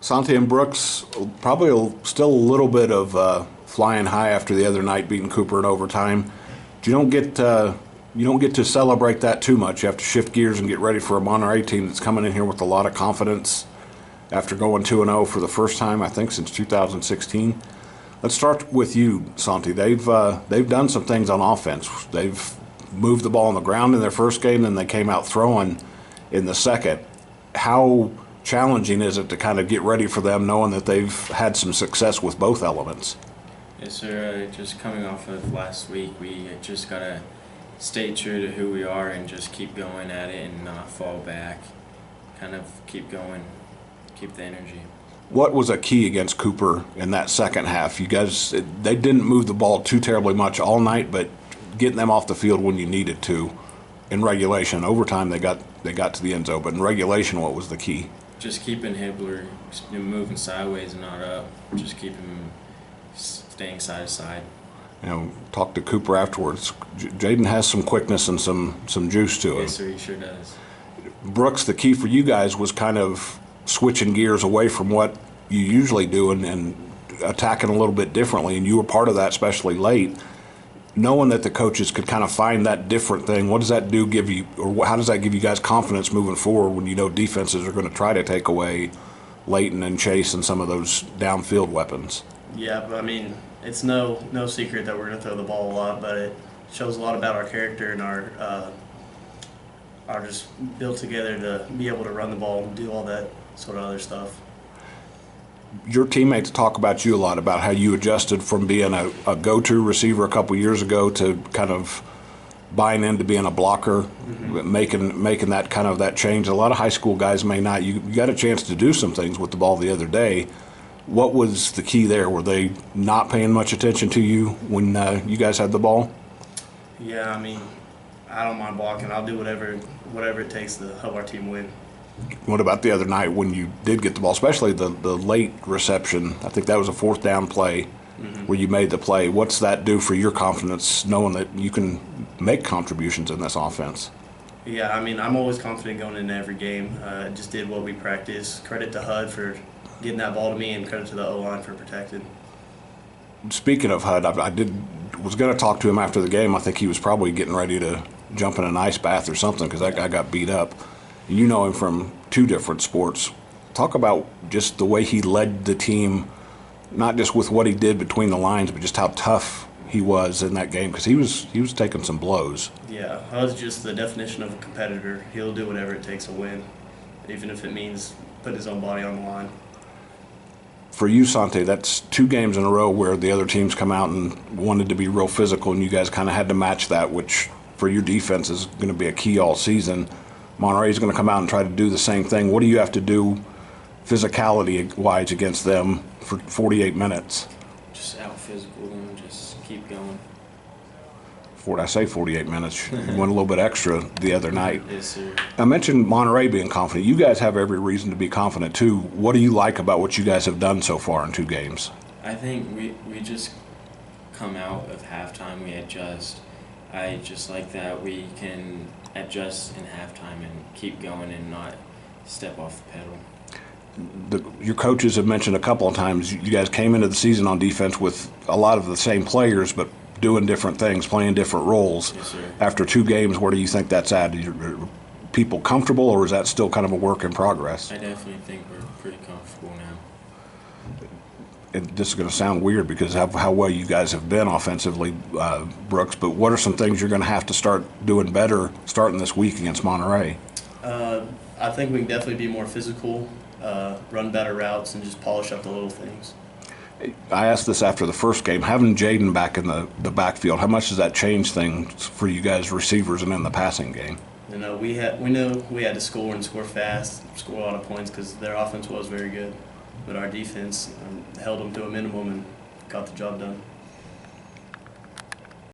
Santi and Brooks, probably still a little bit of flying high after the other night beating Cooper in overtime. You don't get to celebrate that too much. You have to shift gears and get ready for a Monterey team that's coming in here with a lot of confidence after going 2-0 for the first time, I think, since 2016. Let's start with you, Santi. They've done some things on offense. They've moved the ball on the ground in their first game, then they came out throwing in the second. How challenging is it to kind of get ready for them, knowing that they've had some success with both elements? Yes, sir. Just coming off of last week, we just got to stay true to who we are and just keep going at it and not fall back. Kind of keep going, keep the energy. What was a key against Cooper in that second half? You guys, they didn't move the ball too terribly much all night, but getting them off the field when you needed to. In regulation, overtime they got to the end zone, but in regulation, what was the key? Just keeping Hibbler moving sideways and not up. Just keep him staying side to side. Talk to Cooper afterwards. Jaden has some quickness and some juice to him. Yes, sir, he sure does. Brooks, the key for you guys was kind of switching gears away from what you usually do and attacking a little bit differently, and you were part of that, especially late. Knowing that the coaches could kind of find that different thing, what does that give you, or how does that give you guys confidence moving forward when you know defenses are going to try to take away Leighton and Chase and some of those downfield weapons? Yeah, but I mean, it's no secret that we're going to throw the ball a lot, but it shows a lot about our character and our just built together to be able to run the ball and do all that sort of other stuff. Your teammates talk about you a lot, about how you adjusted from being a go-to receiver a couple years ago to kind of buying into being a blocker, making that kind of that change. A lot of high school guys may not. You got a chance to do some things with the ball the other day. What was the key there? Were they not paying much attention to you when you guys had the ball? Yeah, I mean, I don't mind blocking. I'll do whatever it takes to help our team win. What about the other night when you did get the ball, especially the late reception? I think that was a fourth down play where you made the play. What's that do for your confidence, knowing that you can make contributions in this offense? Yeah, I mean, I'm always confident going into every game. Just did what we practiced. Credit to HUD for getting that ball to me, and credit to the O-line for protecting. Speaking of HUD, I was going to talk to him after the game. I think he was probably getting ready to jump in an ice bath or something because that guy got beat up. You know him from two different sports. Talk about just the way he led the team, not just with what he did between the lines, but just how tough he was in that game, because he was taking some blows. Yeah, HUD's just the definition of a competitor. He'll do whatever it takes to win, even if it means putting his own body on the line. For you, Santi, that's 2 games in a row where the other teams come out and wanted to be real physical, and you guys kind of had to match that, which for your defense is going to be a key all season. Monterey's going to come out and try to do the same thing. What do you have to do physicality-wise against them for 48 minutes? Just out-physical them, just keep going. I say 48 minutes. You went a little bit extra the other night. Yes, sir. I mentioned Monterey being confident. You guys have every reason to be confident, too. What do you like about what you guys have done so far in 2 games? I think we just come out of halftime, we adjust. I just like that we can adjust in halftime and keep going and not step off the pedal. Your coaches have mentioned a couple of times you guys came into the season on defense with a lot of the same players, but doing different things, playing different roles. Yes, sir. After 2 games, where do you think that's at? Are people comfortable, or is that still kind of a work in progress? I definitely think we're pretty comfortable now. And this is going to sound weird because of how well you guys have been offensively, Brooks, but what are some things you're going to have to start doing better starting this week against Monterey? I think we can definitely be more physical, run better routes, and just polish up the little things. I asked this after the first game. Having Jaden back in the backfield, how much does that change things for you guys receivers and in the passing game? You know, we knew we had to score and score fast, score a lot of points because their offense was very good. But our defense held them to a minimum and got the job done.